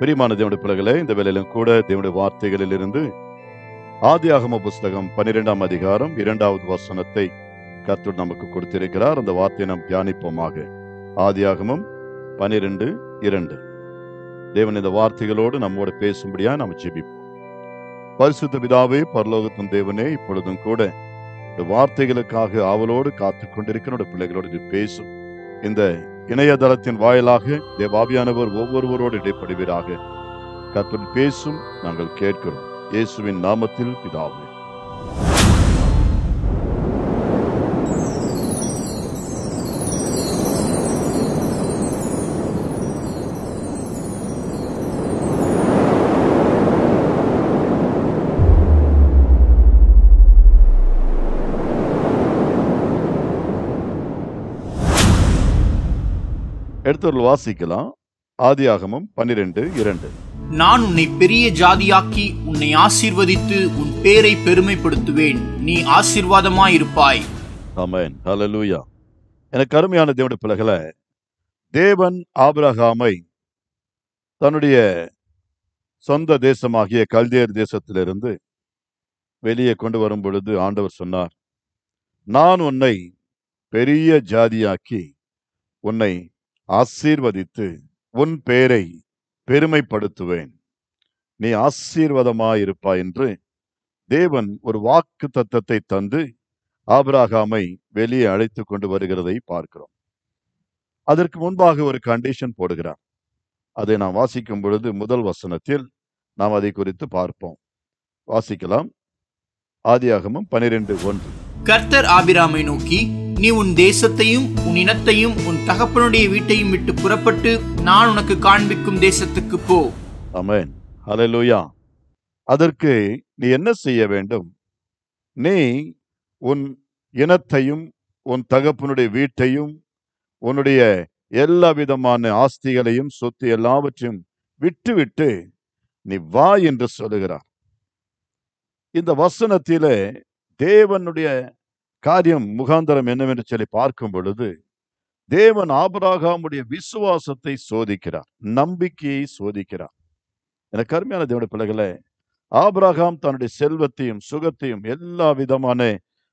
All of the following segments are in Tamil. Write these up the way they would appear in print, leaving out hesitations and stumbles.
பிரியமான தேவனுடைய பிள்ளைகளே, இந்த வேளையிலும் கூட தேவனுடைய வார்த்தைகளில் இருந்து ஆதியாகம புஸ்தகம் 12ஆம் அதிகாரம் 2வது வசனத்தை கர்த்தர் நமக்கு கொடுத்திருக்கிறார். அந்த வார்த்தையை நாம் தியானிப்போமாக. ஆதியாகமம் 12:2. தேவன் இந்த வார்த்தைகளோடு நம்மோடு பேசும்படியா நாம் ஜெபிப்போம். பரிசுத்த பிதாவே, பரலோகத்தின் தேவனே, இப்பொழுதும் கூட இந்த வார்த்தைகளுக்காக ஆவலோடு காத்து கொண்டிருக்கிற பிள்ளைகளோடு இது பேசும். இந்த இணையதளத்தின் வாயிலாக தேவாவியானவர் ஒவ்வொருவரோடு இடைப்படுவீராக. கர்த்தர் பேசும், நாங்கள் கேட்கிறோம். இயேசுவின் நாமத்தில் பிதாவே. எடுத்து வாசிக்கலாம். ஆதியாகமம் 12:2. நான் உன்னை பெரிய ஜாதியாக்கி உன்னை ஆசீர்வதித்து உன் பேரை பெருமைப்படுத்துவேன். நீ ஆசீர்வாதமாயிருப்பாய். ஆமென். ஹல்லேலூயா. எனக்கு அருமையான தேவனுடைய பிள்ளைகளே, தேவன் ஆபிரகாமை தன்னுடைய சொந்த தேசமாகிய கல்தேர் தேசத்திலிருந்து வெளியே கொண்டு வரும் பொழுது ஆண்டவர் சொன்னார், நான் உன்னை பெரிய ஜாதியாக்கி உன்னை ஆசீர்வதித்து உன் பேரை பெருமைப்படுத்துவேன். நீ ஆசீர்வாதமாயிருப்பாய் என்று தேவன் ஒரு வாக்கு தத்தத்தை தந்து ஆபிரகாமை வெளியே அழைத்து கொண்டு வருகிறதை பார்க்கிறோம். அதற்கு முன்பாக ஒரு கண்டிஷன் போடுகிறார். அதை நாம் வாசிக்கும் பொழுது முதல் வசனத்தில் நாம் அதை குறித்து பார்ப்போம். வாசிக்கலாம். ஆதியாகமம் 12:1. கர்த்தர் ஆபிராமை நோக்கி, நீ உன் தேசத்தையும் உன் இனத்தையும் உன் தகப்பனுடைய வீட்டையும் விட்டு புறப்பட்டு நான் உனக்கு காண்பிக்கும் தேசத்துக்கு போ. ஆமென். ஹல்லேலூயா. அதற்கு நீ என்ன செய்ய வேண்டும்? நீ உன் இனத்தையும் உன் தகப்பனுடைய வீட்டையும் உன்னுடைய எல்லா விதமான ஆஸ்திகளையும் சொத்து எல்லாவற்றையும் விட்டு நீ வா என்று சொல்லுகிறார். இந்த வசனத்திலே தேவனுடைய காரியம் முகாந்தரம் என்னவென்று சொல்லி பார்க்கும் பொழுது, தேவன் ஆபிரகாமுடைய விசுவாசத்தை சோதிக்கிறார், நம்பிக்கையை சோதிக்கிறார். எனக்கு அருமையான தேவனுடைய பிள்ளைகளே, ஆபிரகாம் தன்னுடைய செல்வத்தையும் சுகத்தையும் எல்லா விதமான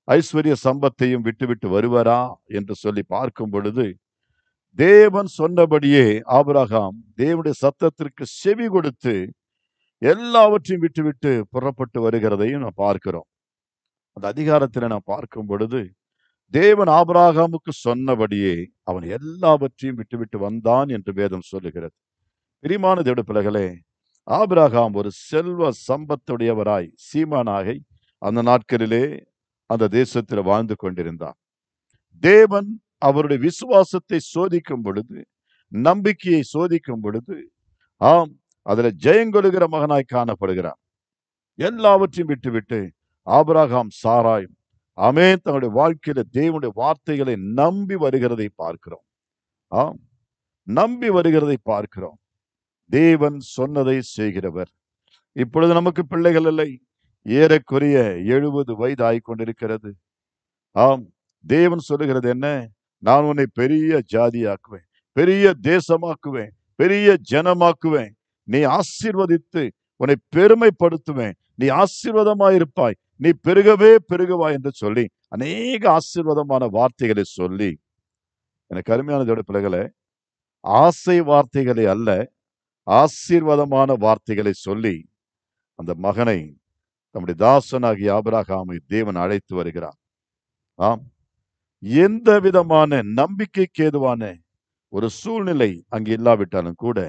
ஐஸ்வர்ய சம்பத்தையும் விட்டு வருவாரா என்று சொல்லி பார்க்கும் பொழுது, தேவன் சொன்னபடியே ஆபிரகாம் தேவனுடைய சத்தத்திற்கு செவி கொடுத்து எல்லாவற்றையும் விட்டு புறப்பட்டு வருகிறதையும் நாம் பார்க்கிறோம். அந்த அதிகாரத்தில் நாம் பார்க்கும் பொழுது, தேவன் ஆபிரகாமுக்கு சொன்னபடியே அவன் எல்லாவற்றையும் விட்டு வந்தான் என்று வேதம் சொல்லுகிறது. பிரியமான தேவனுடைய பிள்ளைகளே, ஆபிரகாம் ஒரு செல்வ சம்பத்துடையவராய் சீமானாக அந்த நாட்களிலே அந்த தேசத்தில் வாழ்ந்து கொண்டிருந்தார். தேவன் அவருடைய விசுவாசத்தை சோதிக்கும் பொழுது, நம்பிக்கையை சோதிக்கும் பொழுது, ஆம், அதில் ஜெயங்கொள்ளுகிற மகனாய் காணப்படுகிறார். எல்லாவற்றையும் விட்டு ஆபிரகாம் சாராயும் ஆமென் தன்னுடைய வாழ்க்கையில தேவனுடைய வார்த்தைகளை நம்பி வருகிறதை பார்க்கிறோம். ஆம், நம்பி வருகிறதை பார்க்கிறோம். தேவன் சொன்னதை செய்கிறவர். இப்பொழுது நமக்கு பிள்ளைகள் இல்லை, ஏறக்குறைய 70 வயது ஆகிக்கொண்டிருக்கிறது. ஆம், தேவன் சொல்லுகிறது என்ன? நான் உன்னை பெரிய ஜாதியாக்குவேன், பெரிய தேசமாக்குவேன், பெரிய ஜனமாக்குவேன். நீ ஆசீர்வதித்து உன்னை பெருமைப்படுத்துவேன். நீ ஆசீர்வாதமாயிருப்பாய், நீ பெருகுவாய் என்று சொல்லி அநேக ஆசீர்வாதமான வார்த்தைகளை சொல்லி, எனக்கு அருமையான தேவனுடைய பிள்ளைகளே, ஆசை வார்த்தைகளை அல்ல, ஆசீர்வாதமான வார்த்தைகளை சொல்லி அந்த மகனை, நம்முடைய தாசனாகிய ஆபிரகாமை தேவன் அழைத்து வருகிறார். ஆம், எந்த விதமான நம்பிக்கைக்கு ஏதுவான ஒரு சூழ்நிலை அங்கு இல்லாவிட்டாலும் கூட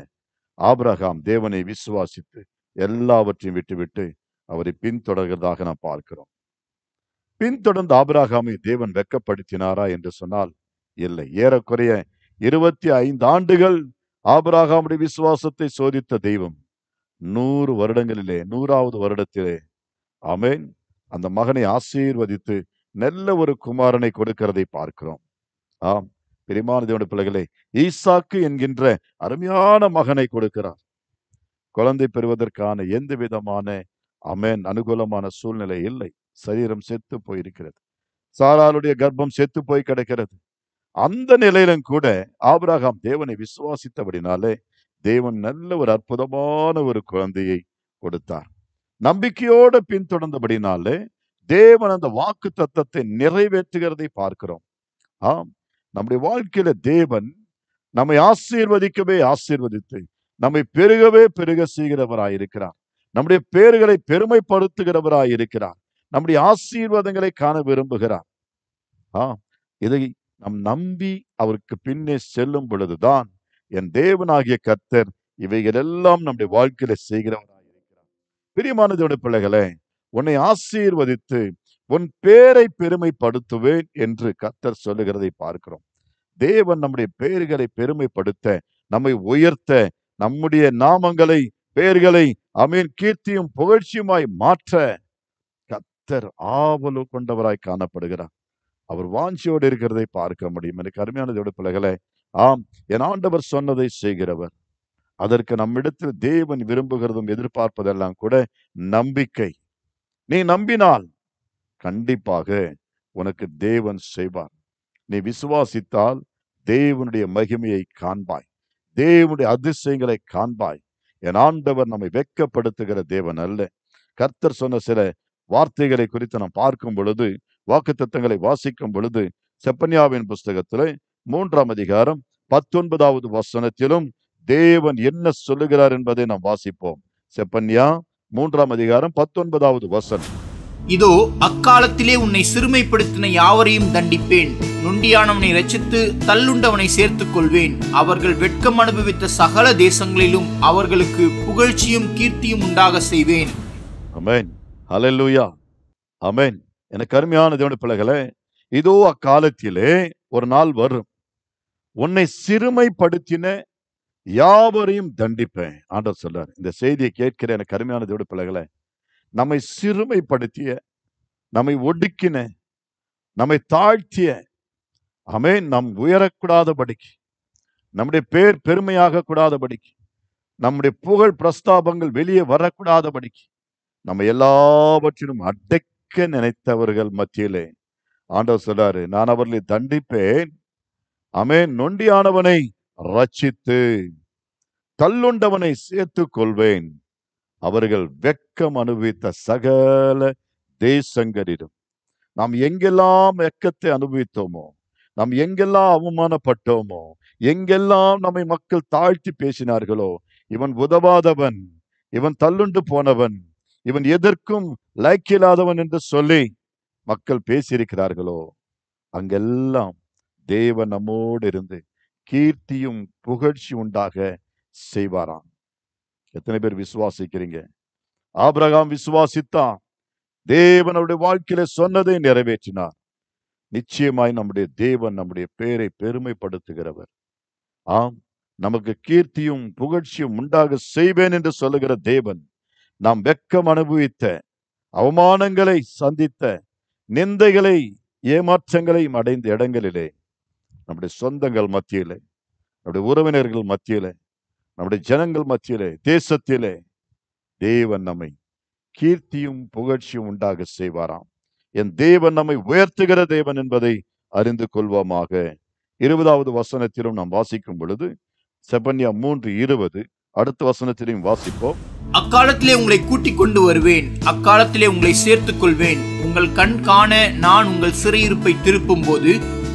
ஆபிரகாம் தேவனை விசுவாசித்து எல்லாவற்றையும் விட்டு அவரை பின்தொடர்கிறதாக நாம் பார்க்கிறோம். பின்தொடர்ந்து ஆபிரகாமை தேவன் வெட்கப்படுத்தினாரா என்று சொன்னால் இல்லை. ஏறக்குறைய 25 ஆண்டுகள் ஆபிரகாமுடைய விசுவாசத்தை சோதித்த தெய்வம் 100 வருடங்களிலே 100வது வருடத்திலே ஆமென் அந்த மகனை ஆசீர்வதித்து நல்ல ஒரு குமாரனை கொடுக்கிறதை பார்க்கிறோம். ஆம், பிரியமான தேவனுடைய பிள்ளைகளே, ஈசாக்கு என்கின்ற அருமையான மகனை கொடுக்கிறார். குழந்தை பெறுவதற்கான எந்த விதமான ஆமென் அனுகூலமான சூழ்நிலை இல்லை. சரீரம் செத்து போயிருக்கிறது. சாராளுடைய கர்ப்பம் செத்து போய் கிடக்கிறது. அந்த நிலையிலும் கூட ஆபிரகாம் தேவனை விசுவாசித்தபடினாலே தேவன் நல்ல ஒரு அற்புதமான ஒரு குழந்தையை கொடுத்தார். நம்பிக்கையோடு பின்தொடர்ந்தபடினாலே தேவன் அந்த வாக்கு தத்தத்தை நிறைவேற்றுகிறதை பார்க்கிறோம். ஆம், நம்முடைய வாழ்க்கையில தேவன் நம்மை ஆசீர்வதிக்கவே ஆசீர்வதித்து நம்மை பெருகவே பெருக செய்கிறவராயிருக்கிறார். நம்முடைய பேர்களை பெருமைப்படுத்துகிறவராயிருக்கிறார். நம்முடைய ஆசீர்வாதங்களை காண விரும்புகிறார். இதை நாம் நம்பி அவருக்கு பின்னே செல்லும் பொழுதுதான் என் தேவனாகிய கர்த்தர் இவைகள் எல்லாம் நம்முடைய வாழ்க்கையில செய்கிறவராயிருக்கிறார். பிரியமான தேவனுடைய பிள்ளைகளே, உன்னை ஆசீர்வதித்து உன் பேரை பெருமைப்படுத்துவேன் என்று கர்த்தர் சொல்லுகிறதை பார்க்கிறோம். தேவன் நம்முடைய பெயர்களை பெருமைப்படுத்த, நம்மை உயர்த்த, நம்முடைய நாமங்களை, பெயர்களை கீர்த்தியும் புகழ்ச்சியுமாய் மாற்ற கர்த்தர் ஆவலு கொண்டவராய் காணப்படுகிறார். அவர் வாஞ்சியோடு இருக்கிறதை பார்க்க முடியும். எனக்கு அருமையான தேவனுடைய பிள்ளைகளே, ஆம், என் ஆண்டவர் சொன்னதை செய்கிறவர். அதற்கு நம்மிடத்தில் தேவன் விரும்புகிறதும் எதிர்பார்ப்பதெல்லாம் கூட நம்பிக்கை. நீ நம்பினால் கண்டிப்பாக உனக்கு தேவன் செய்வார். நீ விசுவாசித்தால் தேவனுடைய மகிமையை காண்பாய், தேவனுடைய அதிசயங்களை காண்பாய். என் ஆண்டவர் நம்மை வெட்கப்படுத்துகிற தேவன் அல்ல. கர்த்தர் சொன்ன சில வார்த்தைகளை குறித்து நாம் பார்க்கும் பொழுது, வாக்குத்தத்தங்களை வாசிக்கும் பொழுது, செப்பனியாவின் புஸ்தகத்திலே 3ஆம் அதிகாரம் 19வது வசனத்திலும் தேவன் என்ன சொல்லுகிறார் என்பதை நாம் வாசிப்போம். செப்பனியா 3ஆம் அதிகாரம் 19வது வசனம். இதோ அக்காலத்திலே உன்னை சிறுமைப்படுத்தின யாவரையும் தண்டிப்பேன், நொண்டியானவனை ரட்சித்து தள்ளுண்டவனை சேர்த்துக் கொள்வேன். அவர்கள் வெட்கம் அனுபவித்த சகல தேசங்களிலும் அவர்களுக்கு புகழ்ச்சியும் கீர்த்தியும் உண்டாக செய்வேன். ஆமென். ஹல்லேலூயா. ஆமென். எனக்கு அருமையான தேவனுடைய பிள்ளைகளே, இதோ அக்காலத்திலே ஒரு நாள் வரும், உன்னை சிறுமைப்படுத்தின யாவரையும் தண்டிப்பேன். ஆண்டவர் சொல்றார். இந்த செய்தியை கேட்கிற எனக்கு அருமையான தேவனுடைய பிள்ளைகளே, நம்மை சிறுமைப்படுத்திய, நம்மை ஒடுக்கின, நம்மை தாழ்த்திய, நாம் உயரக்கூடாதபடிக்கு, நம்முடைய பேர் பெருமையாக கூடாதபடிக்கு, நம்முடைய புகழ் பிரஸ்தாபங்கள் வெளியே வரக்கூடாதபடிக்கு, நம்ம எல்லாவற்றிலும் அடக்க நினைத்தவர்கள் மத்தியிலே ஆண்டவர் சொல்றாரு, நான் அவர்களை தண்டிப்பேன். நொண்டியானவனை ரட்சித்து தள்ளுண்டவனை சேர்த்துக் கொள்வேன். அவர்கள் வெட்கம் அனுபவித்த சகல தேசங்களிலும். நாம் எங்கெல்லாம் வெட்கத்தை அனுபவித்தோமோ, நாம் எங்கெல்லாம் அவமானப்பட்டோமோ, எங்கெல்லாம் நம்மை மக்கள் தாழ்த்தி பேசினார்களோ, இவன் உதவாதவன், இவன் தள்ளுண்டு போனவன், இவன் எதற்கும் லாய்க்கில்லாதவன் என்று சொல்லி மக்கள் பேசியிருக்கிறார்களோ, அங்கெல்லாம் தேவன் நம்மோடு இருந்து கீர்த்தியும் புகழ்ச்சி உண்டாக செய்வாராம். எத்தனை பேர் விசுவாசிக்கிறீங்க? ஆபிரகாம் விசுவாசித்தான், தேவன் அவருடைய வாழ்க்கையில சொன்னதை நிறைவேற்றினார். நிச்சயமாய் நம்முடைய தேவன் நம்முடைய பேரை பெருமைப்படுத்துகிறவர். ஆம், நமக்கு கீர்த்தியும் புகழ்ச்சியும் உண்டாக செய்வேன் என்று சொல்லுகிற தேவன், நாம் வெட்கம் அனுபவித்த, அவமானங்களை சந்தித்த, நிந்தைகளை ஏமாற்றங்களையும் அடைந்த இடங்களிலே, நம்முடைய சொந்தங்கள் மத்தியிலே, நம்முடைய உறவினர்கள் மத்தியிலே, நம்முடைய ஜனங்கள் மத்தியிலே, தேசத்திலே தேவன் நம்மை கீர்த்தியும் புகழ்ச்சியும் உண்டாக செய்வாராம். என் தேவன் நம்மை உயர்த்துகிற தேவன் என்பதை அறிந்து கொள்வோமாக. 20வது வசனத்திலும் நாம் வாசிக்கும் பொழுது, செப்பனியா 3:20, அடுத்த வசனத்திலையும் வாசிப்போம். அக்காலத்திலே உங்களை கூட்டிக் கொண்டு வருவேன், அக்காலத்திலே உங்களை சேர்த்துக் கொள்வேன். உங்கள் கண் காண நான் உங்கள் சிறையிருப்பை திருப்பும் போது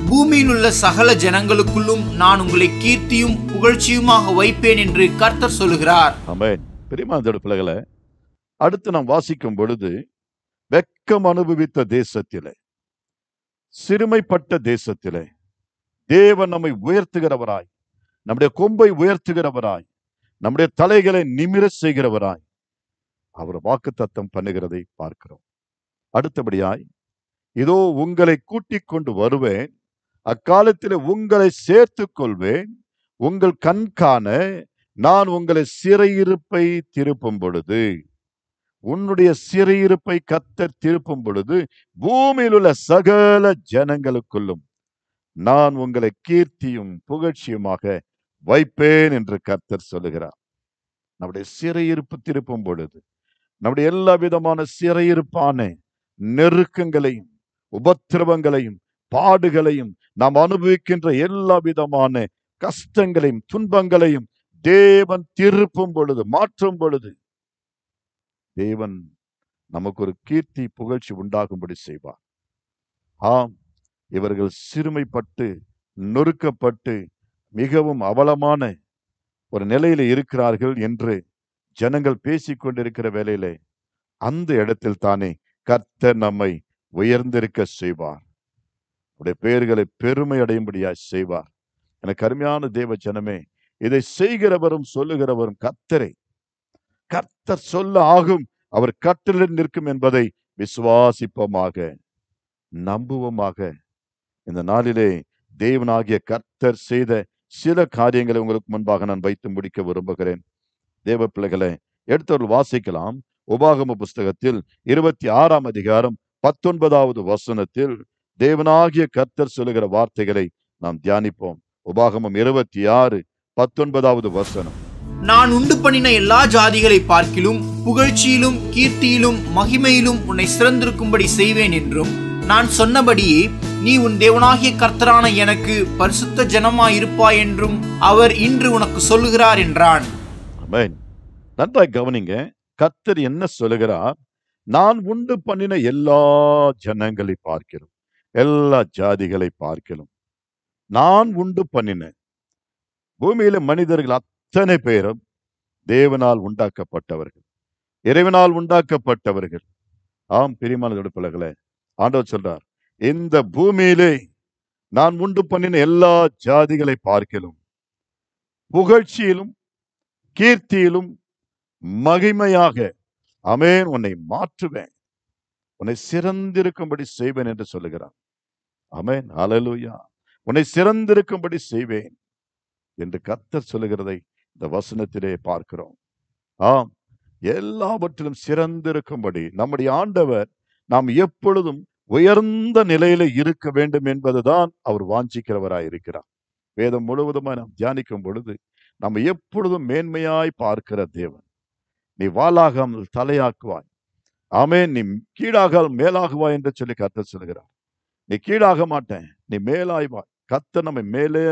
பூமியில் உள்ள சகல ஜனங்களுக்குள்ளும் நான் உங்களை கீர்த்தியும் புகழ்ச்சியுமாக வைப்பேன் என்று கர்த்தர் சொல்லுகிறார். ஆமென். பிரியமான பிள்ளைகளே, அடுத்து நாம் வாசிக்கும் பொழுது, வெட்கம் அனுபவித்த தேசத்திலே, சிறுமைப்பட்ட தேசத்திலே தேவன் நம்மை உயர்த்துகிறவராய், நம்முடைய கொம்பை உயர்த்துகிறவராய், நம்முடைய தலைகளை நிமிர செய்கிறவராய் அவர் வாக்குத்தத்தம் பண்ணுகிறதை பார்க்கிறோம். அடுத்தபடியாய், இதோ உங்களை கூட்டிக் கொண்டு வருவேன், அக்காலத்தில் உங்களை சேர்த்துக் கொள்வேன். உங்கள் கண் காண நான் உங்களை சிறையிருப்பை திருப்பும் பொழுது, உன்னுடைய சிறையிருப்பை கர்த்தர் திருப்பும் பொழுது பூமியில் உள்ள சகல ஜனங்களுக்குள்ளும் நான் உங்களை கீர்த்தியும் புகழ்ச்சியுமாக வைப்பேன் என்று கர்த்தர் சொல்லுகிறார். நம்முடைய சிறையிருப்பு திருப்பும் பொழுது, நம்முடைய எல்லா விதமான சிறையிருப்பான நெருக்கங்களையும் உபத்திரவங்களையும் பாடுகளையும் நாம் அனுபவிக்கின்ற எல்லா விதமான கஷ்டங்களையும் துன்பங்களையும் தேவன் திருப்பும் பொழுது, மாற்றும் பொழுது, தேவன் நமக்கு ஒரு கீர்த்தி புகழ்ச்சி உண்டாகும்படி செய்வார். ஆம், இவர்கள் சிறுமைப்பட்டு நொறுக்கப்பட்டு மிகவும் அவலமான ஒரு நிலையில இருக்கிறார்கள் என்று ஜனங்கள் பேசிக்கொண்டிருக்கிற வேளையிலே அந்த இடத்தில் தானே கர்த்தர் நம்மை உயர்ந்திருக்க செய்வார். உடைய பெயர்களை பெருமை அடையும்படியாய் செய்வார். எனக்கு அருமையான தேவ ஜனமே, இதை செய்கிறவரும் சொல்லுகிறவரும் கர்த்தரே. கர்த்தர் சொல்ல ஆகும், அவர் கட்டளையில் நிற்கும் என்பதை விசுவாசிப்போமாக, நம்புவோமாக. இந்த நாளிலே தேவனாகிய கர்த்தர் செய்த சில காரியங்களை உங்களுக்கு முன்பாக நான் வைத்து முடிக்க விரும்புகிறேன். தேவ பிள்ளைகளை எடுத்தவர்கள் வாசிக்கலாம். உபாகம புஸ்தகத்தில் 26ஆம் அதிகாரம் 19வது வசனத்தில் தேவனாகிய கர்த்தர் சொல்லுகிற வார்த்தைகளை நாம் தியானிப்போம். உபாகமம் 26:19வது வசனம். நான் உண்டு பண்ணின எல்லா ஜாதிகளை பார்க்கிலும் புகழ்ச்சியிலும் கீர்த்தியிலும் மகிமையிலும் உன்னை சிறந்திருக்கும்படி செய்வேன் என்றும், நான் சொன்னபடியே நீ உன் தேவனாகிய கர்த்தரான எனக்கு பரிசுத்த ஜனமாயிருப்பாய் என்றும் அவர் இன்று உனக்கு சொல்லுகிறார் என்றான். ஆமென். நன்றாய் கவனிங்க. கர்த்தர் என்ன சொல்லுகிறார்? நான் உண்டு பண்ணின எல்லா ஜனங்களை பார்க்கிறோம், எல்லா ஜாதிகளை பார்க்கிறோம். நான் உண்டு பண்ணின பூமியில மனிதர்கள் அத்தனை பேரும் தேவனால் உண்டாக்கப்பட்டவர்கள், இறைவனால் உண்டாக்கப்பட்டவர்கள். ஆம் பிரியமான பிள்ளைகளே, ஆண்டவர் சொல்றார், இந்த பூமியிலே நான் உண்டு பண்ணின எல்லா ஜாதிகளை பார்க்கிறோம் புகழ்ச்சியிலும் கீர்த்தியிலும் மகிமையாக, ஆமென், உன்னை மாற்றுவேன், உன்னை சிறந்திருக்கும்படி செய்வேன் என்று சொல்லுகிறார். ஆமென், ஹல்லேலூயா. உன்னை சிறந்திருக்கும்படி செய்வேன் என்று கர்த்தர் சொல்லுகிறதை இந்த வசனத்திலே பார்க்கிறோம். ஆம், எல்லாவற்றிலும் சிறந்திருக்கும்படி நம்முடைய ஆண்டவர் நாம் எப்பொழுதும் உயர்ந்த நிலையில இருக்க வேண்டும் என்பதுதான் அவர் வாஞ்சிக்கிறவராய் இருக்கிறார். வேதம் முழுவதுமாய் நாம் தியானிக்கும் பொழுது நம்ம எப்பொழுதும் மேன்மையாய் பார்க்கிற தேவன். நீ வாளாகாமல் தலையாக்குவாய், ஆமென், நீ கீழாகால் மேலாகுவாய் என்று சொல்லி கர்த்தர் சொல்கிறார். நீ கீழாக மாட்டேன், நீ மேலாய்வாய். கர்த்தர் நம்மை மேலே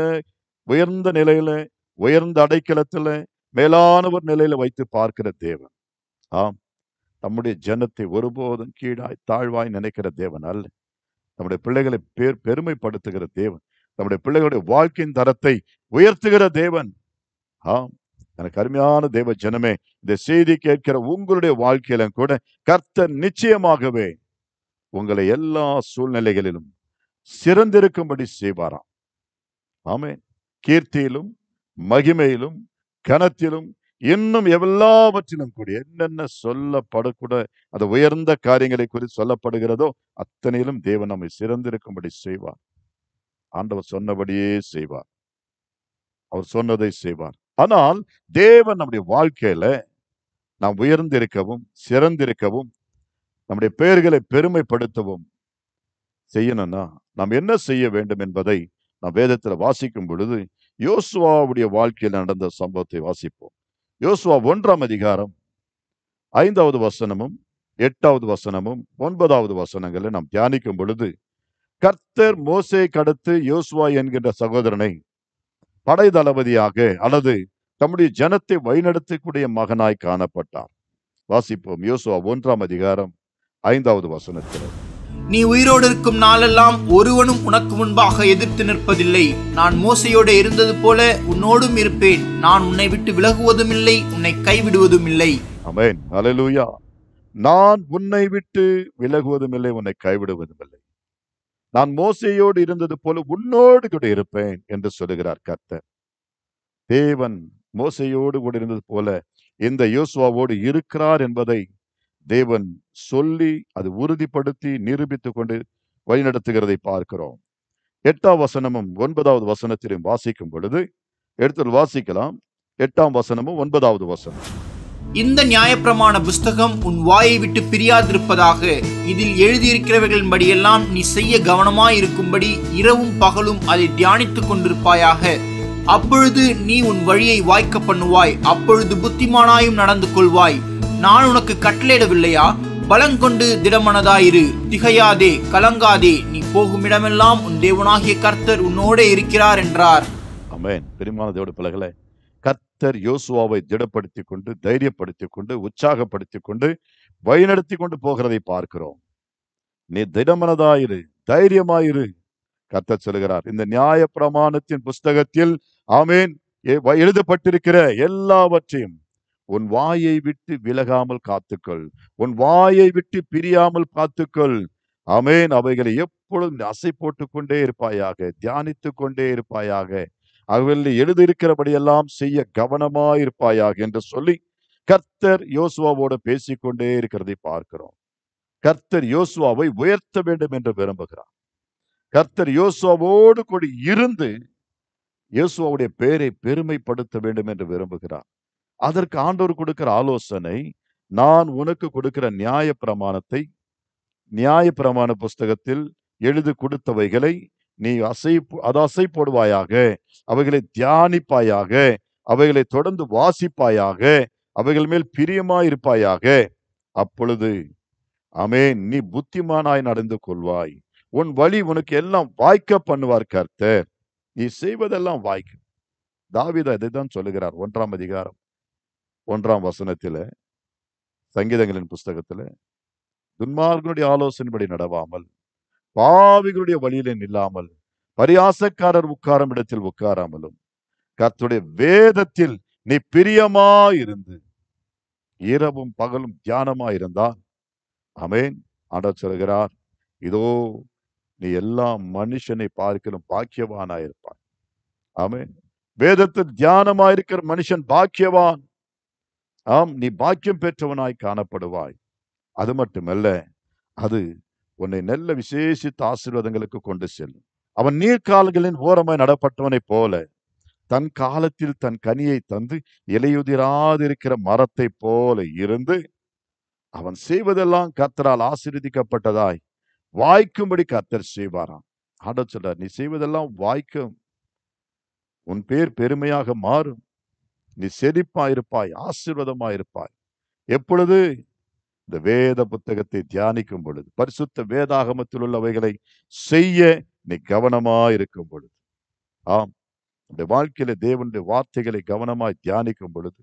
உயர்ந்த நிலையில, உயர்ந்த அடைக்கலத்துல, மேலான ஒரு நிலையில வைத்து பார்க்கிற தேவன். ஆம், நம்முடைய ஜனத்தை ஒருபோதும் கீழாய் தாழ்வாய் நினைக்கிற தேவன் அல்ல. நம்முடைய பிள்ளைகளை பெருமைப்படுத்துகிற தேவன், நம்முடைய பிள்ளைகளுடைய வாழ்க்கையின் தரத்தை உயர்த்துகிற தேவன். ஆம், எனக்கு அருமையான தேவ ஜனமே, இந்த செய்தி கேட்கிற உங்களுடைய வாழ்க்கையிலும் கூட கர்த்தர் நிச்சயமாகவே உங்களை எல்லா சூழ்நிலைகளிலும் சிறந்திருக்கும்படி செய்வாராம். ஆமென். கீர்த்தியிலும் மகிமையிலும் கனத்திலும் இன்னும் எல்லாவற்றிலும் கூடிய என்னென்ன சொல்லப்படக்கூட அந்த உயர்ந்த காரியங்களை குறித்து சொல்லப்படுகிறதோ அத்தனையிலும் தேவன் நம்மை சிறந்திருக்கும்படி செய்வார். ஆண்டவர் சொன்னபடியே செய்வார், அவர் சொன்னதை செய்வார். ஆனால் தேவன் நம்முடைய வாழ்க்கையில நாம் உயர்ந்திருக்கவும் சிறந்திருக்கவும் நம்முடைய பெயர்களை பெருமைப்படுத்தவும் செய்யணும்னா நாம் என்ன செய்ய வேண்டும் என்பதை நாம் வேதத்தில் வாசிக்கும் பொழுது யோசுவாவுடைய வாழ்க்கையில் நடந்த சம்பவத்தை வாசிப்போம். யோசுவா 1ஆம் அதிகாரம் 5வது வசனமும் 8வது வசனமும் 9வது வசனங்களை நாம் தியானிக்கும் பொழுது, கர்த்தர் மோசேக்கு அடுத்து யோசுவா என்கின்ற சகோதரனை படை தளபதியாக அல்லது தம்முடைய ஜனத்தை வழிநடத்தக்கூடிய மகனாய் காணப்பட்டார். வாசிப்போம். யோசுவா 1ஆம் அதிகாரம் 5வது வசனத்தில், நீ உயிரோடு இருக்கும் நாளெல்லாம் ஒருவனும் உனக்கு முன்பாக எதிர்த்து நிற்பதில்லை. நான் மோசையோடு இருந்தது போல உன்னோடும் இருப்பேன். நான் உன்னை விட்டு விலகுவதும் இல்லை, உன்னை கைவிடுவதும் இல்லை. ஆமென், ஹல்லேலூயா. நான் உன்னை விட்டு விலகுவதும் இல்லை, உன்னை கைவிடுவதும் இல்லை. நான் மோசையோடு இருந்தது போல உன்னோடு கூட இருப்பேன் என்று சொல்லுகிறார் கர்த்தர். தேவன் மோசையோடு கூட இருந்தது போல இந்த யோசுவாவோடு இருக்கிறார் என்பதை தேவன் சொல்லி அது உறுதிப்படுத்தி நிரூபித்துக் கொண்டு வழிநடத்துகிறதை பார்க்கிறோம். 8ஆம் வசனமும் 9வது வசனத்திலும் வாசிக்கும் பொழுது எடுத்து வாசிக்கலாம். 8ஆம் வசனமும் 9வது வசனம். இந்த நியாயப்பிரமாண புஸ்தகம் உன் வாயை விட்டு பிரியாதிருப்பதாக. இதில் எழுதியிருக்கிறவர்களின்படியெல்லாம் நீ செய்ய கவனமாயிருக்கும்படி இரவும் பகலும் அதை தியானித்துக் கொண்டிருப்பாயாக. அப்பொழுது நீ உன் வழியை வாய்க்க பண்ணுவாய், அப்பொழுது புத்திமானாயும் நடந்து கொள்வாய். நான் உனக்கு கட்டளையிடவில்லையா? பலங்கொண்டு திடமனதாயிரு, திகையாதே, கலங்காதே. நீ போகும் இடமெல்லாம் உன் தேவனாகிய கர்த்தர் உன்னோடே இருக்கிறார் என்றார். ஆமென். பிரியமான தேவனுடைய பிள்ளைகளே, கர்த்தர் கர்த்தர் யோசுவாவை திடப்படுத்திக் கொண்டு, தைரியப்படுத்திக் கொண்டு, உற்சாகப்படுத்திக் கொண்டு, வழிநடத்தி கொண்டு போகிறதை பார்க்கிறோம். நீ திடமனதாயிரு, தைரியமாயிரு. கர்த்தர் சொல்லுகிறார், இந்த நியாய பிரமாணத்தின் புஸ்தகத்தில் ஆமேன் எழுதப்பட்டிருக்கிற எல்லாவற்றையும் உன் வாயை விட்டு விலகாமல் காத்துக்கொள், உன் வாயை விட்டு பிரியாமல் காத்துக்கொள். ஆமேன். அவைகளை எப்பொழுதும் அசை போட்டுக் கொண்டே இருப்பாயாக, தியானித்துக் கொண்டே இருப்பாயாக, அவைகளில் எழுதியிருக்கிறபடியெல்லாம் செய்ய கவனமாயிருப்பாயாக என்று சொல்லி கர்த்தர் யோசுவாவோடு பேசிக்கொண்டே இருக்கிறதை பார்க்கிறோம். கர்த்தர் யோசுவாவை உயர்த்த வேண்டும் என்று விரும்புகிறார். கர்த்தர் யோசுவாவோடு கூட இருந்து யோசுவாவுடைய பெயரை பெருமைப்படுத்த வேண்டும் என்று விரும்புகிறார். அதற்கு ஆண்டவர் கொடுக்கிற ஆலோசனை, நான் உனக்கு கொடுக்கிற நியாய பிரமாண புஸ்தகத்தில் எழுதி கொடுத்தவைகளை நீ அசை போடுவாயாக, அவைகளை தியானிப்பாயாக, அவைகளை தொடர்ந்து வாசிப்பாயாக, அவைகள் மேல் பிரியமாயிருப்பாயாக. அப்பொழுது ஆமென், நீ புத்திமானாய் நடந்து கொள்வாய், உன் வழி உனக்கு எல்லாம் வாய்க்க பண்ணுவார் கர்த்தர். நீ செய்வதெல்லாம் வாய்க்கும். தாவீது இதைத்தான் சொல்லுகிறார் 1ஆம் அதிகாரம் 1ஆம் வசனத்தில, சங்கீதங்களின் புஸ்தகத்துல, துன்மார்கனுடைய ஆலோசனைப்படி நடவாமல், பாவிகளுடைய வழியிலே நில்லாமல், பரியாசக்காரர் உட்காரும் இடத்தில் உட்காராமலும், கர்த்தருடைய வேதத்தில் நீ பிரியமாயிருந்து இரவும் பகலும் தியானமாயிருந்தால், ஆமென், ஆண்டவர் சொல்கிறார், இதோ நீ எல்லா மனுஷனை பார்க்கலும் பாக்கியவானாயிருப்பாய். ஆமென். வேதத்தில் தியானமாயிருக்கிற மனுஷன் பாக்கியவான். ஆம், நீ பாக்கியம் பெற்றவனாய் காணப்படுவாய். அது மட்டுமல்ல, அது உன்னை நல்ல விசேஷித்த ஆசீர்வாதங்களுக்கு கொண்டு செல்லும். அவன் நீர்க்கால்களின் ஓரமாய் நடப்பட்டவனை போல தன் காலத்தில் தன் கனியை தந்து இலையுதிராதிருக்கிற மரத்தை போல இருந்து அவன் செய்வதெல்லாம் கர்த்தரால் ஆசீர்வதிக்கப்பட்டதாய் வாய்க்கும்படி கர்த்தர் செய்வாராம். ஆண்டவர் சொல்றார், நீ செய்வதெல்லாம் வாய்க்கும், உன் பேர் பெருமையாக மாறும், நீ செழிப்பாயிருப்பாய், ஆசீர்வாதமாயிருப்பாய். எப்பொழுது? இந்த வேத புத்தகத்தை தியானிக்கும் பொழுது, பரிசுத்த வேதாகமத்தில் உள்ளவைகளை செய்ய நீ கவனமாயிருக்கும் பொழுது. ஆம், இந்த வாழ்க்கையில தேவனுடைய வார்த்தைகளை கவனமாய் தியானிக்கும் பொழுது,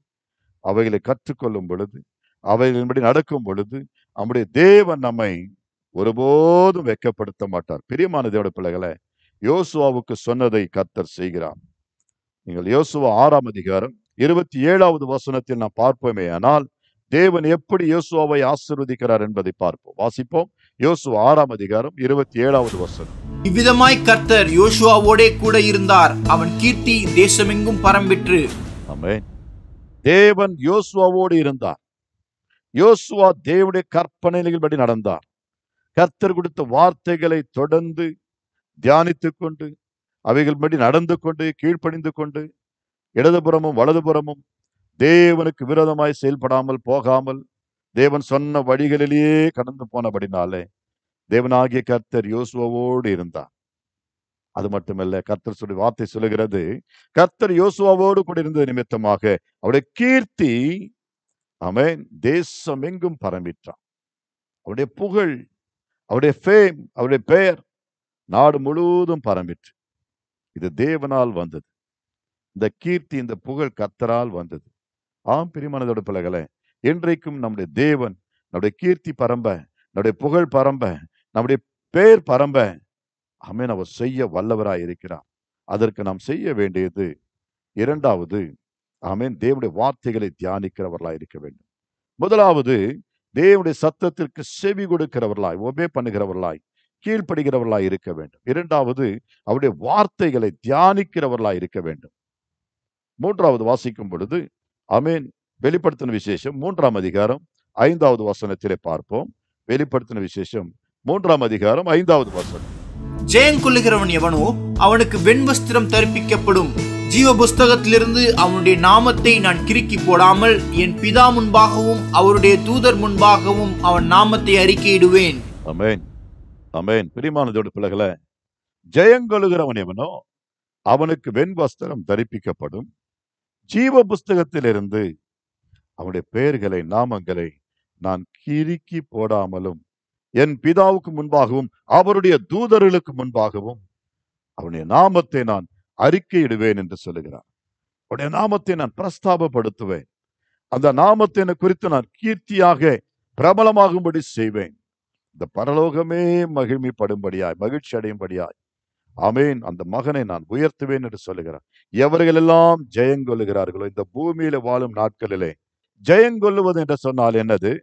அவைகளை கற்றுக்கொள்ளும் பொழுது, அவைகளின்படி நடக்கும் பொழுது, நம்முடைய தேவன் நம்மை ஒருபோதும் வெட்கப்படுத்த மாட்டார். பிரியமான தேவனுடைய பிள்ளைகளை, யோசுவாவுக்கு சொன்னதை கர்த்தர் செய்கிறார். நீங்கள் யோசுவா 6ஆம் அதிகாரம் 27வது வசனத்தில் நாம் பார்ப்போமே, ஆனால் தேவன் எப்படி யோசுவாவை ஆசீர்வதிக்கிறார் என்பதை பார்ப்போம். வாசிப்போம். யோசுவா 6ஆம் அதிகாரம் 27வது வசனம். இவ்விதமாய் கர்த்தர் யோசுவாவோடே கூட இருந்தார், அவன் கீர்த்தி தேசமெங்கும் பரம்பிற்று. ஆமென். தேவன் யோசுவாவோடு இருந்தார். யோசுவா தேவனுடைய கற்பனைகளின்படி நடந்தார். கர்த்தர் கொடுத்த வார்த்தைகளை தொடர்ந்து தியானித்துக் கொண்டு, அவைகளின்படி நடந்து கொண்டு, கீழ்ப்படிந்து கொண்டு, இடதுபுறமும் வலதுபுறமும் தேவனுக்கு விரோதமாய் செயல்படாமல் போகாமல், தேவன் சொன்ன வழிகளிலேயே கடந்து போனபடினாலே தேவனாகிய கர்த்தர் யோசுவாவோடு இருந்தார். அது மட்டுமல்ல, கர்த்தர் சொல்லி வார்த்தை சொல்லுகிறது, கர்த்தர் யோசுவாவோடு கூட இருந்தது நிமித்தமாக அவருடைய கீர்த்தி ஆமென் தேசம் எங்கும் பரம்பிற்றான். அவருடைய புகழ், அவருடைய ஃபேம், அவருடைய பெயர் நாடு முழுவதும் பரம்பிற்று. இது தேவனால் வந்தது. இந்த கீர்த்தி, இந்த புகழ் கர்த்தரால் வந்தது. ஆம், பிரியமானதோட பிள்ளைகளே, இன்றைக்கும் நம்முடைய தேவன் நம்முடைய கீர்த்தி பரம்ப, நம்முடைய புகழ் பரம்ப, நம்முடைய பெயர் பரம்ப ஆமென் அவர் செய்ய வல்லவராய் இருக்கிறார். அதற்கு நாம் செய்ய வேண்டியது இரண்டாவது, ஆமென், தேவனுடைய வார்த்தைகளை தியானிக்கிறவர்களாய் இருக்க வேண்டும். முதலாவது, தேவனுடைய சத்தத்திற்கு செவி கொடுக்கிறவர்களாய், ஒபே பண்ணுகிறவர்களாய், கீழ்ப்படுகிறவர்களாய் இருக்க வேண்டும். இரண்டாவது, அவருடைய வார்த்தைகளை தியானிக்கிறவர்களாய் இருக்க வேண்டும். மூன்றாவது வாசிக்கும் பொழுது ஆமென், வெளிப்படுத்தின விசேஷம் 3ஆம் அதிகாரம் 5வது வசனத்திலே பார்ப்போம். வெளிப்படுத்தின விசேஷம் 3ஆம் அதிகாரம் 5வது வசனம். ஜெயம் கொள்ளுகிறவன் எவனோ அவனுக்கு வெண்வஸ்திரம் தரிப்பிக்கப்படும், ஜீவ புஸ்தகத்திலிருந்து அவனுடைய நாமத்தை நான் கிறுக்கி போடாமல் என் பிதா முன்பாகவும் அவருடைய தூதர் முன்பாகவும் அவன் நாமத்தை அறிக்கையிடுவேன். ஆமென், ஆமென். பிரியமானதோடு பிள்ளைகளே, ஜெயங்கொள்ளுகிறவன் எவனோ அவனுக்கு வெண்வஸ்திரம் தரிப்பிக்கப்படும், ஜீவ புஸ்தகத்திலிருந்து அவனுடைய பெயர்களை, நாமங்களை நான் கிறுக்கி போடாமலும் என் பிதாவுக்கு முன்பாகவும் அவருடைய தூதர்களுக்கு முன்பாகவும் அவனுடைய நாமத்தை நான் அறிக்கையிடுவேன் என்று சொல்லுகிறார். அவருடைய நாமத்தை நான் பிரஸ்தாபப்படுத்துவேன். அந்த நாமத்தை குறித்து நான் கீர்த்தியாக பிரபலமாகும்படி செய்வேன். இந்த பரலோகமே மகிழ்ச்சிப்படும்படியாய், மகிழ்ச்சி அடையும்படியாய், ஆமேன், அந்த மகனை நான் உயர்த்துவேன் என்று சொல்லுகிறார். எவர்கள் எல்லாம் ஜெயங்கொள்ளுகிறார்களோ, இந்த பூமியில வாழும் நாட்களிலே ஜெயங்கொள்ளுவது என்று சொன்னால் என்னது?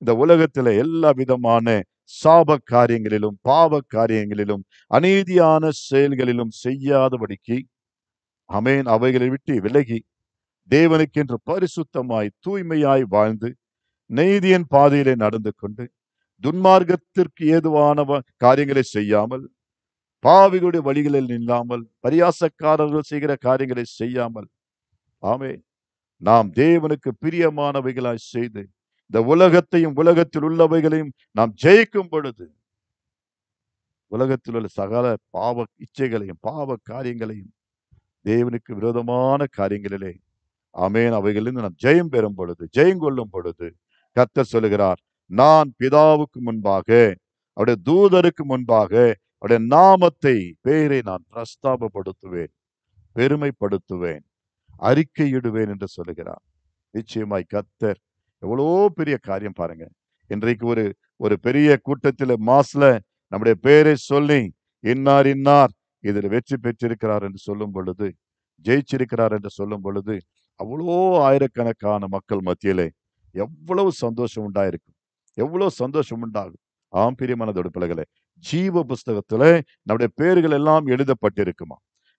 இந்த உலகத்திலே எல்லா விதமான சாப காரியங்களிலும், பாவ காரியங்களிலும், அநீதியான செயல்களிலும் செய்யாதபடிக்கு, ஆமேன், அவைகளை விட்டு விலகி தேவனுக்கென்று பரிசுத்தமாய் தூய்மையாய் வாழ்ந்து நீதியின் பாதையிலே நடந்து கொண்டு துன்மார்க்கத்திற்கு ஏதுவான காரியங்களை செய்யாமல், பாவிகளுடைய வழிகளில் நில்லாமல், பரியாசக்காரர்கள் செய்கிற காரியங்களை செய்யாமல், ஆமென், நாம் தேவனுக்கு பிரியமானவைகளாய் செய்து இந்த உலகத்தையும் உலகத்தில் உள்ளவைகளையும் நாம் ஜெயிக்கும் பொழுது, உலகத்தில் உள்ள சகல பாவ இச்சைகளையும் பாவ காரியங்களையும் தேவனுக்கு விரோதமான காரியங்களிலே, ஆமென், அவைகளிலிருந்து நாம் ஜெயம் பெறும் பொழுது, ஜெயம் கொள்ளும் பொழுது, கர்த்தர் சொல்லுகிறார், நான் பிதாவுக்கு முன்பாக, அவருடைய தூதருக்கு முன்பாக அவருடைய நாமத்தை, பெயரை நான் பிரஸ்தாபப்படுத்துவேன், பெருமைப்படுத்துவேன், அறிக்கையிடுவேன் என்று சொல்லுகிறார். நிச்சயமாய் கர்த்தர் எவ்வளோ பெரிய காரியம் பாருங்க. இன்றைக்கு ஒரு பெரிய கூட்டத்தில் மாஸ்ல நம்முடைய பெயரை சொல்லி இன்னார் இன்னார் இதில் வெற்றி பெற்றிருக்கிறார் என்று சொல்லும் பொழுது, ஜெயிச்சிருக்கிறார் என்று சொல்லும் பொழுது, அவ்வளோ ஆயிரக்கணக்கான மக்கள் மத்தியிலே எவ்வளவு சந்தோஷம் உண்டாயிருக்கும், எவ்வளவு சந்தோஷம் உண்டாகும். ஆம் பிரியமானதோடு பிள்ளைகளே, ஜீவ புஸ்தகத்துல நம்முடைய பெயர்கள் எல்லாம் எழுதப்பட்டிருக்குமா?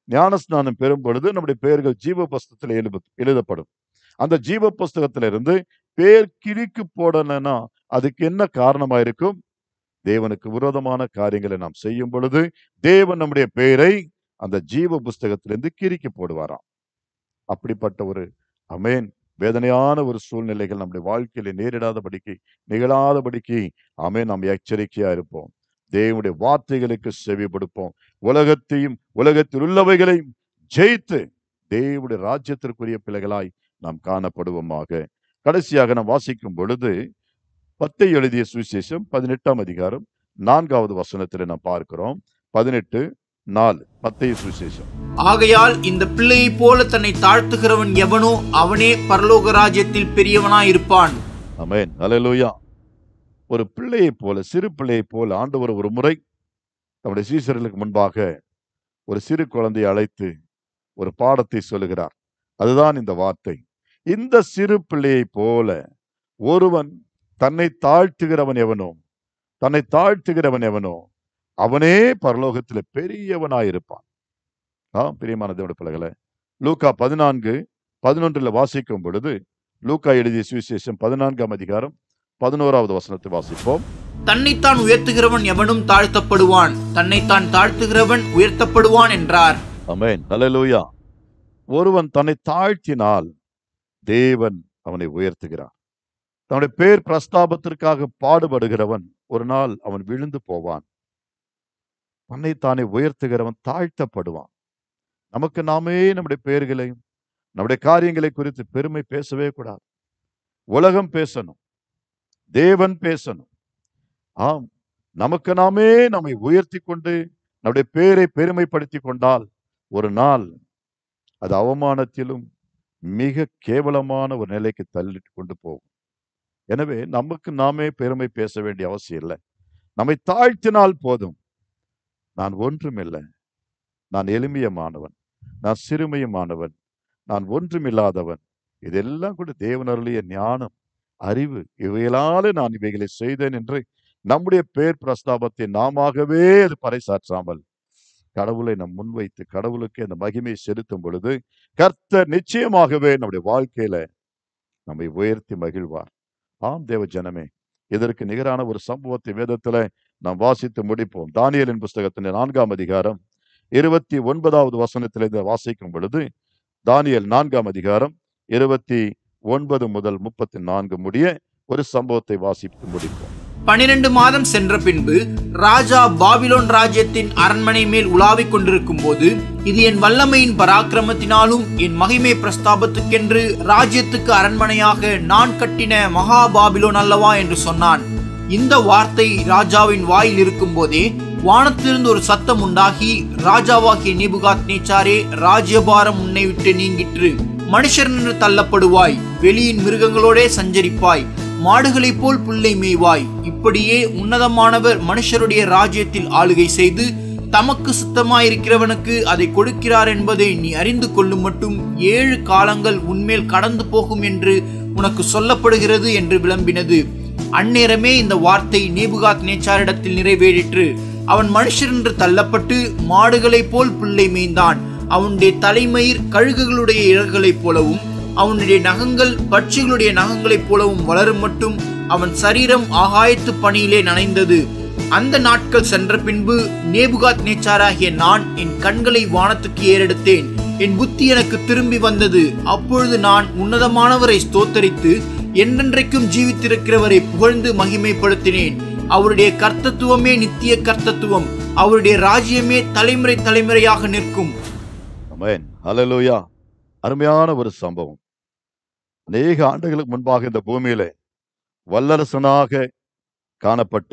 ஞானஸ்நானம் பெறும் பொழுது நம்முடைய பெயர்கள் ஜீவ புஸ்தகத்தில் எழுதப்படும். அந்த ஜீவ புஸ்தகத்திலிருந்து பேர் கிறுக்கு போடலன்னா அதுக்கு என்ன காரணமா இருக்கும்? தேவனுக்கு விரோதமான காரியங்களை நாம் செய்யும் பொழுது தேவன் நம்முடைய பெயரை அந்த ஜீவ புஸ்தகத்திலிருந்து கிறுக்கி போடுவாராம். அப்படிப்பட்ட ஒரு ஆமென் வேதனையான ஒரு சூழ்நிலைகள் நம்முடைய வாழ்க்கையில நேரிடாதபடிக்கு, நிகழாதபடிக்கு, ஆமென், நாம் எச்சரிக்கையா இருப்போம். தேவனுடைய வார்த்தைகளுக்கு செவி கொடுப்போம். உலகத்தையும் உலகத்தில் உள்ளவைகளையும் ஜெயித்து தேவனுடைய ராஜ்யத்திற்குரிய பிள்ளைகளாய் நாம் காணப்படுவோமாக. கடைசியாக நாம் வாசிக்கும் பொழுது மத்தேயு எழுதிய சுவிசேஷம் 18ஆம் அதிகாரம் 4வது வசனத்தில் நாம் பார்க்கிறோம். 18:4 மத்தேயு சுவிசேஷம். ஆகையால் இந்த பிள்ளையை போல தன்னை தாழ்த்துகிறவன் எவனோ அவனே பரலோக ராஜ்யத்தில் பெரியவனாய் இருப்பான். ஆமென், அல்லேலூயா. ஒரு பிள்ளையை போல, சிறு பிள்ளையை போல ஆண்டவர் ஒரு முறை நம்முடைய சீசர்களுக்கு முன்பாக ஒரு சிறு குழந்தையை அழைத்து ஒரு பாடத்தை சொல்லுகிறார். அதுதான் இந்த வார்த்தை. இந்த சிறு பிள்ளையை போல ஒருவன் தன்னை தாழ்த்துகிறவன் எவனோ அவனே பரலோகத்தில் பெரியவனாயிருப்பான். பிரியமான தேவனுடைய பிள்ளைகளே, லூக்கா 14:11 வாசிக்கும் பொழுது, லூக்கா எழுதிய சுவிசேஷம் 14ஆம் அதிகாரம் 11வது வசனத்தை வாசிப்போம். தன்னைத்தான் உயர்த்துகிறவன் எவனும் தாழ்த்தப்படுவான், தன்னைத்தான் தாழ்த்துகிறவன் உயர்த்தப்படுவான் என்றார். ஆமென், அல்லேலூயா. ஒருவன் தன்னை தாழ்த்தினால் தேவன் அவனை உயர்த்துகிறார். தன்னுடைய பேர் பிரஸ்தாபத்திற்காக பாடுபடுகிறவன் ஒரு நாள் அவன் விழுந்து போவான். தன்னைத்தானே உயர்த்துகிறவன் தாழ்த்தப்படுவான். நமக்கு நாமே நம்முடைய பெயர்களையும் நம்முடைய காரியங்களை குறித்து பெருமை பேசவே கூடாது. உலகம் பேசணும், தேவன் பேசணும். ஆம், நமக்கு நாமே நம்மை உயர்த்தி கொண்டு நம்முடைய பெயரை பெருமைப்படுத்தி கொண்டால் ஒரு நாள் அது அவமானத்திலும் மிக கேவலமான ஒரு நிலைக்கு தள்ளிட்டு கொண்டு போகும். எனவே நமக்கு நாமே பெருமை பேச வேண்டிய அவசியம் இல்லை. நம்மை தாழ்த்தினால் போதும். நான் ஒன்றுமில்லை, நான் எளிமையமானவன், நான் சிறுமையமானவன், நான் ஒன்றுமில்லாதவன், இதெல்லாம் கூட தேவன் அருளிய ஞானம், அறிவு, இவைகளாலே நான் இவைகளை செய்தேன் என்று நம்முடைய பேர் பிரஸ்தாபத்தை நாமவே அது பறைசாற்றாமல் கடவுளை நம் முன்வைத்து கடவுளுக்கு அந்த மகிமையை செலுத்தும் பொழுது கர்த்தர் நிச்சயமாகவே நம்முடைய வாழ்க்கையில நம்மை உயர்த்தி மகிழ்வார். ஆம் தேவ ஜனமே, இதற்கு நிகரான ஒரு சம்பவத்தை வேதத்துல நாம் வாசித்து முடிப்போம். தானியேலின் புஸ்தகத்தின் 4ஆம் அதிகாரம் 29வது வசனத்திலிருந்து வாசிக்கும் பொழுது, தானியேல் 4ஆம் அதிகாரம் 29 முதல் 34 முடிய ஒரு சம்பவத்தை வாசித்து முடிப்போம். 12 மாதம் சென்ற பின்பு ராஜா பாபிலோன் ராஜ்யத்தின் அரண்மனை மேல் உலாவிக் கொண்டிருக்கும் போது, இது என் வல்லமையின் பராக்கிரமத்தினாலும் என் மகிமை பிரஸ்தாபத்துக்கென்று ராஜ்யத்துக்கு அரண்மனையாக நான் கட்டின மகா பாபிலோன் அல்லவா என்று சொன்னான். இந்த வார்த்தை ராஜாவின் வாயில் இருக்கும் போதே வானத்திலிருந்து ஒரு சத்தம் உண்டாகி, ராஜாவாகிய நேபுகாத்நேச்சாரே, ராஜ்யபாரம் உன்னை விட்டு நீங்கிற்று, மனுஷர் என்று தள்ளப்படுவாய், வெளியின் மிருகங்களோடே சஞ்சரிப்பாய், மாடுகளைப் போல் புல்லை மேய்வாய். இப்படியே உன்னதமானவர் மனுஷருடைய ராஜ்யத்தில் ஆளுகை செய்து தமக்கு சுத்தமாயிருக்கிறவனுக்கு அதை கொடுக்கிறார் என்பதை நீ அறிந்து கொள்ளும் மட்டும் 7 காலங்கள் உன்மேல் கடந்து போகும் என்று உனக்கு சொல்லப்படுகிறது என்று விளம்பினது. அந்நேரமே இந்த வார்த்தை நேபுகாத் நேச்சாரிடத்தில் நிறைவேறிற்று. அவன் மனுஷர் என்று தள்ளப்பட்டு மாடுகளைப் போல் புல்லை மேய்ந்தான். அவனுடைய தலைமயிர் கழுகுகளுடைய இறகுகளைப் போலவும் அவனுடைய நகங்கள் பட்சிகளுடைய நகங்களைப் போலவும் வளரும் மட்டும் அவன் சரீரம் ஆகாயத்து பனியிலே நனைந்தது. அந்த நாட்கள் சென்ற பின்பு நேபுகாத் நேச்சாராகிய நான் என் கண்களை வானத்துக்கு ஏறெடுத்தேன். என் புத்தி எனக்கு திரும்பி வந்தது. அப்பொழுது நான் உன்னதமானவரை ஸ்தோத்தரித்து என்றென்றைக்கும் ஜீவித்திருக்கிறவரை புகழ்ந்து மகிமைப்படுத்தினேன். அவருடைய கர்த்தத்துவமே நித்திய கர்த்தத்துவம், அவருடைய ராஜ்யமே தலைமுறை தலைமுறையாக நிற்கும். ஆமென். ஹல்லேலூயா. அருமையான ஒரு சம்பவம். அநேக ஆண்டுகளுக்கு முன்பாக இந்த பூமியில வல்லரசனாக காணப்பட்ட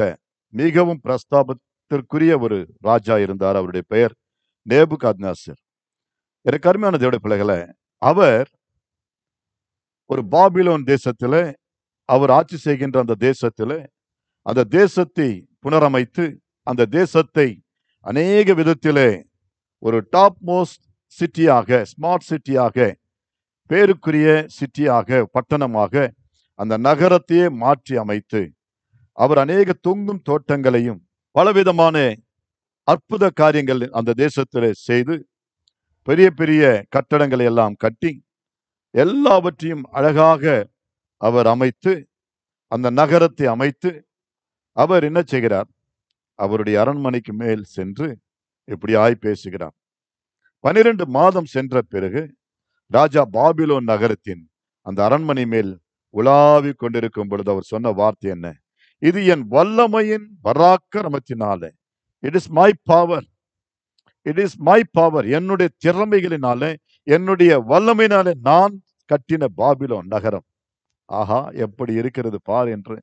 மிகவும் பிரஸ்தாபத்திற்குரிய ஒரு ராஜா இருந்தார். அவருடைய பெயர் நேபுகாத்நேசர். எனக்கு அருமையான தேவனுடைய பிள்ளைகளே, அவர் ஒரு பாபிலோன் தேசத்திலே அவர் ஆட்சி செய்கின்ற அந்த தேசத்தை புனரமைத்து அந்த தேசத்தை அநேக விதத்திலே ஒரு டாப் மோஸ்ட் சிட்டியாக, ஸ்மார்ட் சிட்டியாக, பேருக்குரிய சிட்டியாக, பட்டணமாக அந்த நகரத்தையே மாற்றி அமைத்து அவர் அநேக தொங்கும் தோட்டங்களையும் பலவிதமான அற்புத காரியங்கள் அந்த தேசத்திலே செய்து பெரிய பெரிய கட்டடங்களை எல்லாம் கட்டி எல்லாவற்றையும் அழகாக அவர் அமைத்து அந்த நகரத்தை அமைத்து அவர் என்ன செய்கிறார்? அவருடைய அரண்மனைக்கு மேல் சென்று இப்படியாய் பேசுகிறார். 12 மாதம் சென்ற பிறகு ராஜா பாபிலோன் நகரத்தின் அந்த அரண்மனை மேல் உலாவிக் கொண்டிருக்கும் பொழுது அவர் சொன்ன வார்த்தை என்ன? இது என் வல்லமையின் பராக்கிரமத்தினாலே, it is my power, it is my power, என்னுடைய திறமைகளினாலே என்னுடைய வல்லமையினாலே நான் கட்டின பாபிலோன் நகரம். ஆஹா, எப்படி இருக்கிறது பார் என்று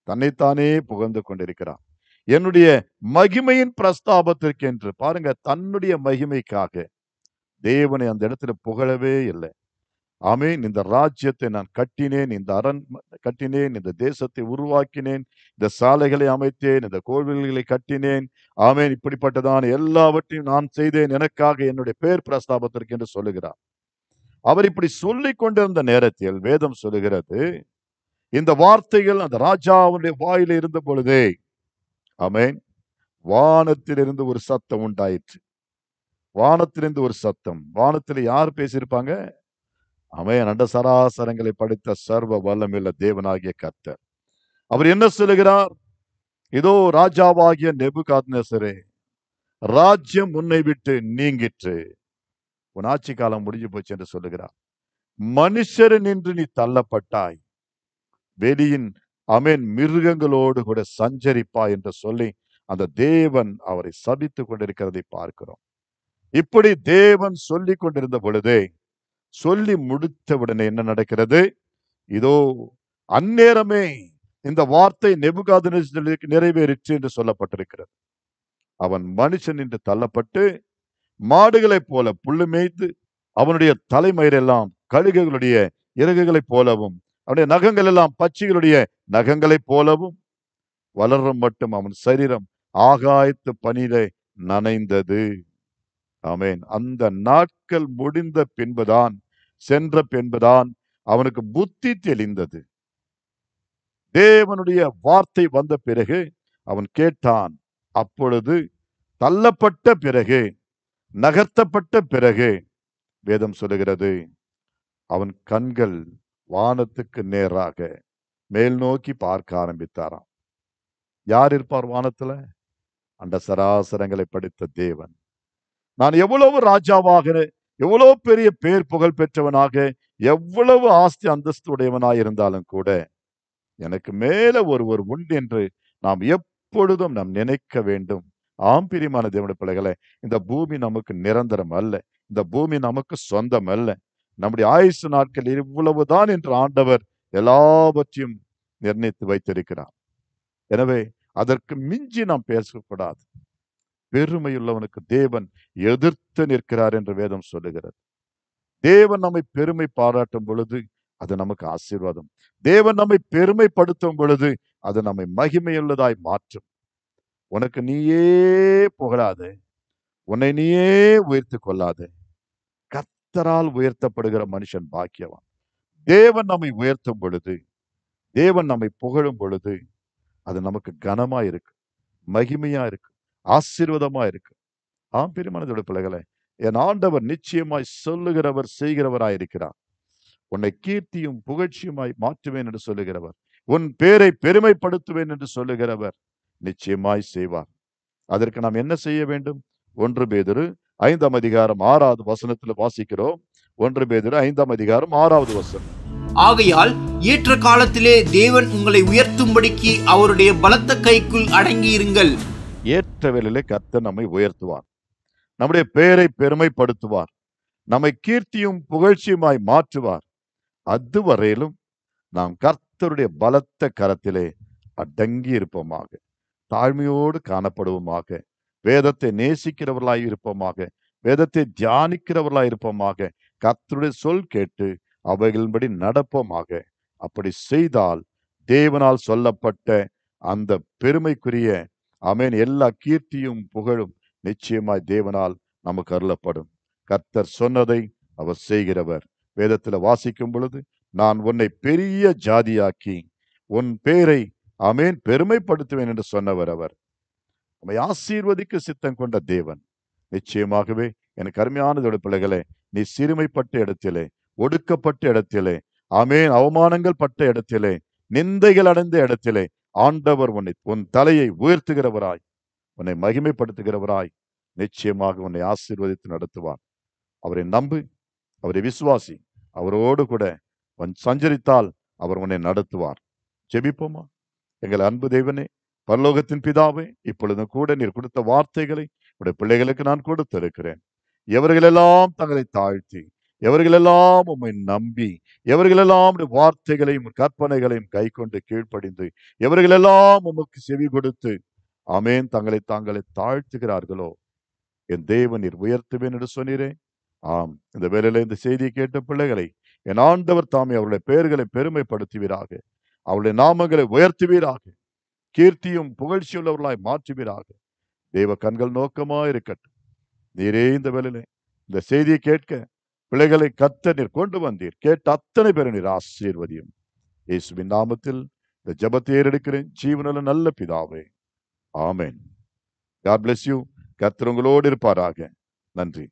தன்னைத்தானே புகழ்ந்து கொண்டிருக்கிறார். என்னுடைய மகிமையின் பிரஸ்தாபத்திற்கு என்று பாருங்க, தன்னுடைய மகிமைக்காக தேவனை அந்த இடத்துல புகழவே இல்லை. ஆமேன். இந்த ராஜ்யத்தை நான் கட்டினேன், இந்த கட்டினேன், இந்த தேசத்தை உருவாக்கினேன், இந்த சாலைகளை அமைத்தேன், இந்த கோவில்களை கட்டினேன், ஆமேன், இப்படிப்பட்டதான எல்லாவற்றையும் நான் செய்தேன் எனக்காக என்னுடைய பேர் பிரஸ்தாபத்திற்கு என்று சொல்லுகிறார். அவர் இப்படி சொல்லிக் கொண்டிருந்த நேரத்தில் வேதம் சொல்லுகிறது, இந்த வார்த்தைகள் அந்த ராஜாவுடைய வாயில இருந்த பொழுதே, ஆமேன், வானத்திலிருந்து ஒரு சத்தம் உண்டாயிற்று. வானத்திலிருந்து ஒரு சத்தம். வானத்தில் யார் பேசியிருப்பாங்க? ஆமென், அண்ட சராசரங்களை படைத்த சர்வ வல்லமையுள்ள தேவனாகிய கர்த்தர். அவர் என்ன சொல்லுகிறார்? இதோ ராஜாவாகிய நேபுகாத்நேசரே, ராஜ்யம் உன்னை விட்டு நீங்கிற்று, உன் ஆட்சி காலம் முடிஞ்சு போச்சு என்று சொல்லுகிறார். மனுஷரின் நின்று நீ தள்ளப்பட்டாய், வெளியின் ஆமென் மிருகங்களோடு கூட சஞ்சரிப்பா என்று சொல்லி அந்த தேவன் அவரை சபித்துக் கொண்டிருக்கிறதை பார்க்கிறோம். இப்படி தேவன் சொல்லி கொண்டிருந்த பொழுதே, சொல்லி முடித்தவுடனே என்ன நடக்கிறது? இதோ அந்நேரமே இந்த வார்த்தை நேபுகாத்நேசருக்கு நிறைவேறிற்று என்று சொல்லப்பட்டிருக்கிறது. அவன் மனுஷன் என்று தள்ளப்பட்டு மாடுகளைப் போல புல்லு மேய்த்து அவனுடைய தலைமயிரெல்லாம் கழுகுகளுடைய இறகுகளைப் போலவும் அவனுடைய நகங்கள் எல்லாம் பட்சிகளுடைய நகங்களைப் போலவும் வளரும் மட்டும் அவன் சரீரம் ஆகாயத்து பனியிலே நனைந்தது. ஆமென். அந்த நாட்கள் முடிந்த பின்புதான், சென்ற பின்புதான் அவனுக்கு புத்தி தெளிந்தது. தேவனுடைய வார்த்தை வந்த பிறகு அவன் கேட்டான். அப்பொழுது தள்ளப்பட்ட பிறகு, நகர்த்தப்பட்ட பிறகு வேதம் சொல்லுகிறது, அவன் கண்கள் வானத்துக்கு நேராக மேல் நோக்கி பார்க்க ஆரம்பித்தாராம். யார் இருப்பார் வானத்துல? அண்ட சராசரங்களை படைத்த தேவன். நான் எவ்வளவு ராஜாவாக, எவ்வளவு பெரிய பேர் புகழ் பெற்றவனாக, எவ்வளவு ஆஸ்தி அந்தஸ்து உடையவனாய் இருந்தாலும் கூட எனக்கு மேல ஒருவர் உண்டு என்று நாம் எப்பொழுதும் நாம் நினைக்க வேண்டும். பிரியமான தேவனுடைய பிள்ளைகளே, இந்த பூமி நமக்கு நிரந்தரம் அல்ல, இந்த பூமி நமக்கு சொந்தம் அல்ல. நம்முடைய ஆயுசு நாட்கள் இவ்வளவுதான் என்று ஆண்டவர் எல்லாவற்றையும் நிர்ணயித்து வைத்திருக்கிறார். எனவே அதற்கு மிஞ்சி நாம் பேசக்கூடாது. பெருமையுள்ளவனுக்கு தேவன் எதிர்த்து நிற்கிறார் என்று வேதம் சொல்லுகிறது. தேவன் நம்மை பெருமை பாராட்டும் பொழுது அது நமக்கு ஆசீர்வாதம். தேவன் நம்மை பெருமைப்படுத்தும் பொழுது அது நம்மை மகிமையுள்ளதாய் மாற்றும். உனக்கு நீயே புகழாதே, உன்னை நீயே உயர்த்திக் கொள்ளாதே. கர்த்தரால் உயர்த்தப்படுகிற மனுஷன் பாக்கியவான். தேவன் நம்மை உயர்த்தும் பொழுது, தேவன் நம்மை புகழும் பொழுது அது நமக்கு கனமா இருக்கு, மகிமையா இருக்கு, ஆசீர்வாதமா இருக்கு. ஆம் பிரியமானதோட பிள்ளைகளே, என் ஆண்டவர் நிச்சயமாய் சொல்லுகிறவர், செய்கிறவராய் இருக்கிறார். உன்னை கீர்த்தியும் புகழ்ச்சியுமாய் மாற்றுவேன் என்று சொல்லுகிறவர், உன் பேரை பெருமைப்படுத்துவேன் என்று சொல்லுகிறவர் நிச்சயமாய் செய்வார். அதற்கு நாம் என்ன செய்ய வேண்டும்? 1 பேதுரு 5ஆம் அதிகாரம் 6வது வசனத்துல வாசிக்கிறோம். 1 பேதுரு 5ஆம் அதிகாரம் 6வது வசனம். ஆகையால் ஏற்ற காலத்திலே தேவன் உங்களை உயர்த்தும்படிக்கு அவருடைய பலத்த கைக்குள் அடங்கியிருங்கள். ஏற்ற வேளையிலே கர்த்தர் நம்மை உயர்த்துவார், நம்முடைய பெயரை பெருமைப்படுத்துவார், நம்மை கீர்த்தியும் புகழ்ச்சியுமாய் மாற்றுவார். அதுவரையிலும் நாம் கர்த்தருடைய பலத்த கரத்திலே அடங்கி இருப்போமாக, தாழ்மையோடு காணப்படுவோமாக, வேதத்தை நேசிக்கிறவர்களாய் இருப்போமாக, வேதத்தை தியானிக்கிறவர்களாய் இருப்போமாக, கர்த்தருடைய சொல் கேட்டு அவைகளின்படி நடப்போமாக. அப்படி செய்தால் தேவனால் சொல்லப்பட்ட அந்த பெருமைக்குரிய ஆமென் எல்லா கீர்த்தியும் புகழும் நிச்சயமாய் தேவனால் நமக்கு அருளப்படும். கர்த்தர் சொன்னதை அவர் செய்கிறவர். வேதத்துல வாசிக்கும் பொழுது, நான் உன்னை பெரிய ஜாதியாக்கி உன் பேரை ஆமென் பெருமைப்படுத்துவேன் என்று சொன்னவர் அவர். நம்மை ஆசீர்வதிக்க சித்தம் கொண்ட தேவன். நிச்சயமாகவே எனக்கு அருமையானதோட பிள்ளைகளே, நீ சிறுமைப்பட்ட இடத்திலே, ஒடுக்கப்பட்ட இடத்திலே, ஆமென் அவமானங்கள் பட்ட இடத்திலே, நிந்தைகள் அடைந்த இடத்திலே ஆண்டவர் உன் தலையை உயர்த்துகிறவராய், உன்னை மகிமைப்படுத்துகிறவராய் நிச்சயமாக உன்னை ஆசீர்வதித்து நடத்துவார். அவரை நம்பு, அவரை விசுவாசி, அவரோடு கூட சஞ்சரித்தால் அவர் உன்னை நடத்துவார். ஜெபிப்போமா? எங்கள் அன்பு தேவனே, பரலோகத்தின் பிதாவே, இப்பொழுதும் கூட நீர் கொடுத்த வார்த்தைகளை உடைய பிள்ளைகளுக்கு நான் கொடுத்திருக்கிறேன். எவர்களெல்லாம் தங்களை தாழ்த்தி, எவர்களெல்லாம் உம்மை நம்பி, எவர்களெல்லாம் உடைய வார்த்தைகளையும் கற்பனைகளையும் கை கொண்டு கீழ்ப்படிந்து, எவர்களெல்லாம் உமக்கு செவி கொடுத்து ஆமென் தாங்களை தாழ்த்துகிறார்களோ, என் தேவன் நீர் உயர்த்துவேன் என்று சொன்னீரே. ஆம், இந்த வேளையில இந்த செய்தியை கேட்ட பிள்ளைகளை என் ஆண்டவர் தாமே அவருடைய பெயர்களை பெருமைப்படுத்துவீராக, அவருடைய நாமங்களை உயர்த்துவீராக, கீர்த்தியும் புகழ்ச்சியுள்ளவர்களாய் மாற்றுவீராக. தேவ கண்கள் நோக்கமா இருக்கட்டும். நீரே இந்த வேளையிலே இந்த செய்தியை கேட்க பிள்ளைகளை கர்த்தர் நீர் கொண்டு வந்தீர். கேட்ட அத்தனை பேரை நீர் ஆசீர்வதியும். இயேசுவின் நாமத்தில் இந்த ஜெபத்தை ஏறெடுக்கிறேன் ஜீவனுள்ள நல்ல பிதாவே, ஆமென். God bless you. கர்த்தர் உங்களோடு இருப்பாராக. நன்றி.